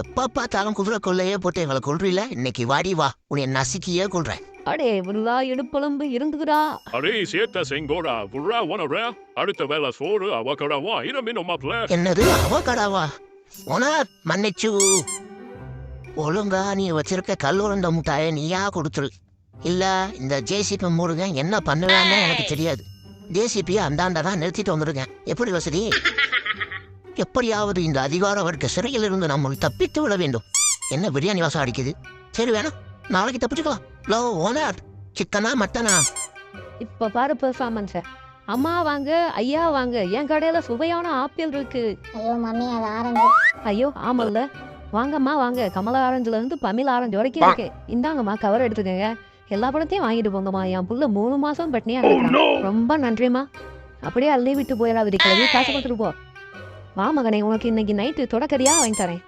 எப்ப பார்த்தாலும் குதிரை கொள்ளையே போட்டு எங்களை கொள்றீல, இன்னைக்கு வாடி வா, உன்னை நசுக்கியே கொள்றேன். அடே புல்லா இடுப்பளம்பு இருந்துக்குடா. அடே சேத்த செங்கோடா புர்ரா ஒனரா அடுத்த வேலை சோறு அவக்கடாவா இரமினும் மாப்ள. என்னது அவகடாவா? ஓனர் மன்னிச்சு, ஒழுங்கா நீ வச்சிருக்க கல்லுரண்ட முட்டாயை நீயா கொடுத்துரு. இல்ல இந்த ஜேசிபி முருகன் என்ன பண்ணுவான்னு எனக்கு தெரியாது. ஜேசிபியை அந்தாண்டா தான் நிறுத்திட்டு வந்திருக்கேன். எப்படி வசதி? எப்படியாவது இந்த அதிகார வர்க்க சிறையில் இருந்து நம்ம தப்பித்து விட வேண்டும். என்ன பிரியாணி வாசம் அடிக்குது. சரி வேணாம், நாளைக்கு தப்பிச்சுக்கலாம். லோ ஓனர், சிக்கனா மட்டனா? இப்ப பாரு பெர்ஃபார்மன்ஸ. அம்மா வாங்க, ஐயா வாங்க, என் கடையில சுவையான ஆப்பிள் இருக்கு. ஐயோ மம்மி அது ஆரஞ்சு. ஐயோ ஆமல்ல, வாங்கம்மா வாங்க, கமலா ஆரஞ்சுல இருந்து பமிழ் ஆரஞ்சு வரைக்கும் இருக்கு. இந்தாங்கம்மா கவர் எடுத்துக்கங்க. எல்லா படத்தையும் வாங்கிட்டு போங்கம்மா. என் புள்ள 3 மாசம் பட்னியா இருக்கான். ரொம்ப நன்றிம்மா. அப்படியே அள்ளி விட்டு போயிடாது கிளவி, காசு கொடுத்துட்டு போ. வா மகனே, உனக்கு இன்னைக்கு நைட்டு தொடக்கறியா வாங்கி தரேன்.